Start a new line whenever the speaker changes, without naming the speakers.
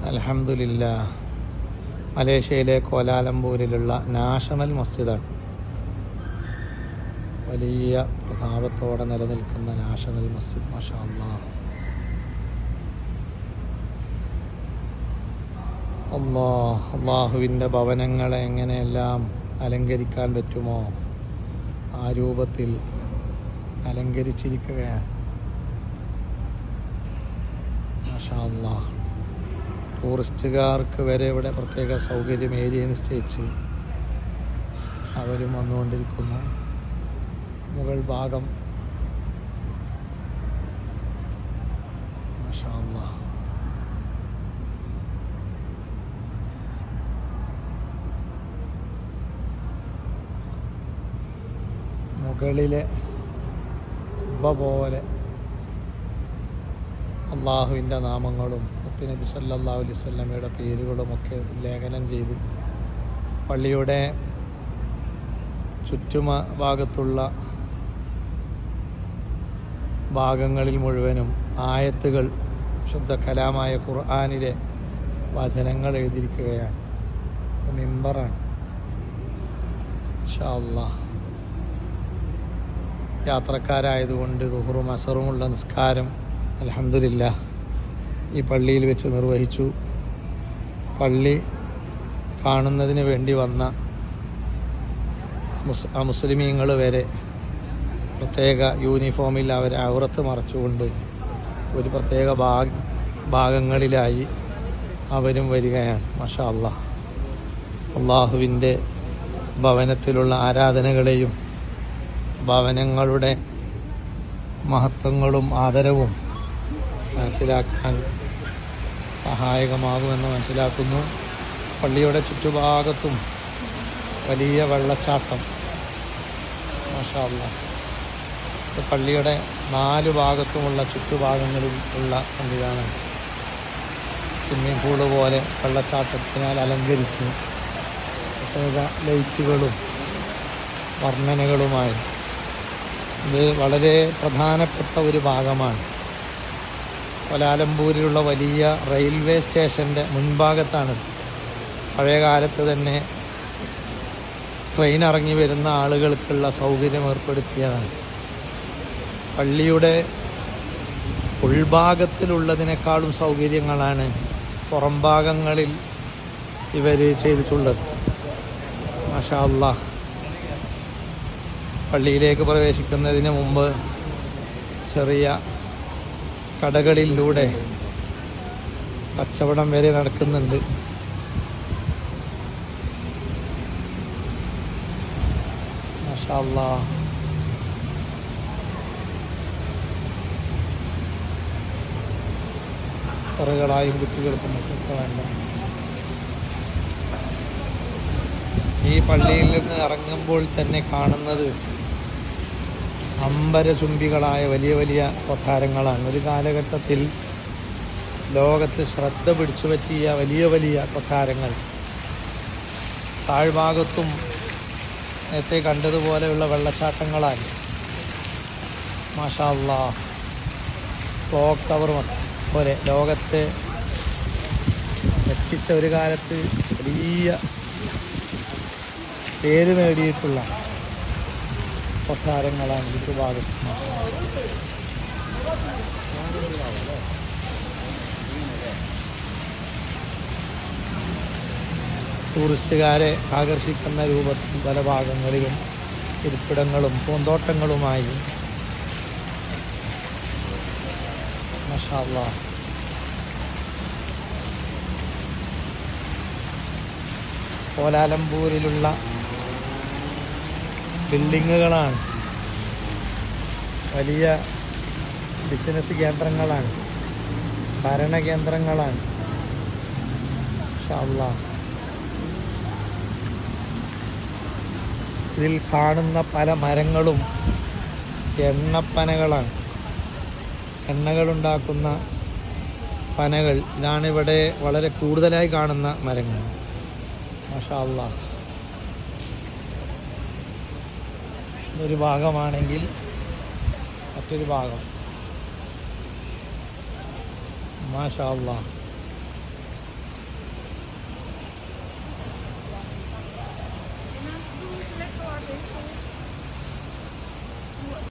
അൽഹംദുലില്ലാ മലേഷ്യയിലെ കോലാലംപൂരിലുള്ള നാഷണൽ മസ്ജിദാണ്. വലിയ പ്രതാപത്തോടെ നിലനിൽക്കുന്ന നാഷണൽ മസ്ജിദ്. മാഷാ അല്ലാഹ്. അള്ളാഹുവിൻ്റെ ഭവനങ്ങളെ എങ്ങനെയെല്ലാം അലങ്കരിക്കാൻ പറ്റുമോ ആ രൂപത്തിൽ അലങ്കരിച്ചിരിക്കുകയാണ്. മാഷാ അല്ലാഹ്. ടൂറിസ്റ്റുകാർക്ക് വരെ ഇവിടെ പ്രത്യേക സൗകര്യം ഏരിയ നിശ്ചയിച്ച് അവരും വന്നുകൊണ്ടിരിക്കുന്നു. മുകൾ ഭാഗം മാഷാ അല്ലാഹ്. മുകളിലെ കുബ്ബ പോലെ അള്ളാഹുവിൻ്റെ നാമങ്ങളും നബി സല്ലല്ലാഹു അലൈഹി വസല്ലമയുടെ പേരുകളുമൊക്കെ ലേഖനം ചെയ്ത് പള്ളിയുടെ ചുറ്റുഭാഗത്തുള്ള ഭാഗങ്ങളിൽ മുഴുവനും ആയത്തുകൾ, ശുദ്ധ കലാമായ ഖുർആനിലെ വചനങ്ങൾ എഴുതിയിരിക്കുകയാണ്. മിമ്പറാണ്. ഇൻഷാ അല്ലാഹ്. യാത്രക്കാരായതുകൊണ്ട് ദുഹറും അസറുമുള്ള നിസ്കാരം അൽഹംദുലില്ലാ ഈ പള്ളിയിൽ വെച്ച് നിർവഹിച്ചു. പള്ളി കാണുന്നതിന് വേണ്ടി വന്ന മുസ്ലിമീങ്ങൾ വരെ പ്രത്യേക യൂണിഫോമിൽ അവരെ ഔറത്ത് മറച്ചുകൊണ്ട് ഒരു പ്രത്യേക ഭാഗങ്ങളിലായി അവരും വരികയാണ്. മാഷാ അല്ലാഹ്. അള്ളാഹുവിൻ്റെ ഭവനത്തിലുള്ള ആരാധനകളെയും ഭവനങ്ങളുടെ മഹത്വങ്ങളും ആദരവും മനസ്സിലാക്കാൻ സഹായകമാകുമെന്ന് മനസ്സിലാക്കുന്നു. പള്ളിയുടെ ചുറ്റുഭാഗത്തും വലിയ വെള്ളച്ചാട്ടം. മാഷാ അല്ലാഹ്. പള്ളിയുടെ 4 ഭാഗത്തുമുള്ള ചുറ്റുഭാഗങ്ങളിൽ ഉള്ള സംവിധാനം സ്വിമ്മിംഗ് പൂള് പോലെ വെള്ളച്ചാട്ടത്തിനാൽ അലങ്കരിച്ച് പ്രത്യേക ലൈറ്റുകളും വർണ്ണനകളുമായി ഇത് വളരെ പ്രധാനപ്പെട്ട ഒരു ഭാഗമാണ്. കോലാലംപൂരിലുള്ള വലിയ റെയിൽവേ സ്റ്റേഷൻ്റെ മുൻഭാഗത്താണിത്. പഴയ കാലത്ത് തന്നെ ട്രെയിൻ ഇറങ്ങി വരുന്ന ആളുകൾക്കുള്ള സൗകര്യം ഏർപ്പെടുത്തിയതാണ്. പള്ളിയുടെ ഉൾഭാഗത്തിലുള്ളതിനേക്കാളും സൗകര്യങ്ങളാണ് പുറം ഭാഗങ്ങളിൽ ഇവർ ചെയ്തിട്ടുള്ളത്. മാഷാ അല്ലാഹ്. പള്ളിയിലേക്ക് പ്രവേശിക്കുന്നതിന് മുമ്പ് ചെറിയ കടകളിലൂടെ കച്ചവടം വരെ നടക്കുന്നുണ്ട്. മാഷാ അല്ലാഹ്. കറുകളായും കുട്ടികൾക്കും ഒക്കെ വേണ്ട. ഈ പള്ളിയിൽ നിന്ന് ഇറങ്ങുമ്പോൾ തന്നെ കാണുന്നത് അമ്പരചുംബികളായ വലിയ വലിയ കൊട്ടാരങ്ങളാണ്. ഒരു കാലഘട്ടത്തിൽ ലോകത്ത് ശ്രദ്ധ പിടിച്ചു പറ്റിയ വലിയ വലിയ കൊട്ടാരങ്ങൾ. താഴ്ഭാഗത്തും നേരത്തെ കണ്ടതുപോലെയുള്ള വെള്ളച്ചാട്ടങ്ങളാണ്. മാഷാ അല്ലാഹ്. ക്ലോക്ക് ടവർ പോലെ ലോകത്തെ എത്തിച്ച ഒരു കാലത്ത് വലിയ പേര് നേടിയിട്ടുള്ള കൊട്ടാരങ്ങളാണ് ചുറ്റുഭാഗത്ത്. ടൂറിസ്റ്റുകാരെ ആകർഷിക്കുന്ന രൂപത്തിൽ പല ഭാഗങ്ങളിലും ഇരിപ്പിടങ്ങളും പൂന്തോട്ടങ്ങളുമായി. മാഷാ അല്ലാഹ്. കോലാലംപൂരിലുള്ള ബിൽഡിങ്ങുകളാണ്. വലിയ ബിസിനസ് കേന്ദ്രങ്ങളാണ്, ഭരണകേന്ദ്രങ്ങളാണ്. മാഷാ അല്ലാഹ്. ഇതിൽ കാണുന്ന പല മരങ്ങളും എണ്ണപ്പനകളാണ്. എണ്ണകളുണ്ടാക്കുന്ന പനകൾ. ഇതാണിവിടെ വളരെ കൂടുതലായി കാണുന്ന മരങ്ങൾ. മാഷാ അല്ലാഹ്. ഒരു ഭാഗമാണെങ്കിൽ മറ്റൊരു ഭാഗം. മാഷാ അല്ലാഹ്.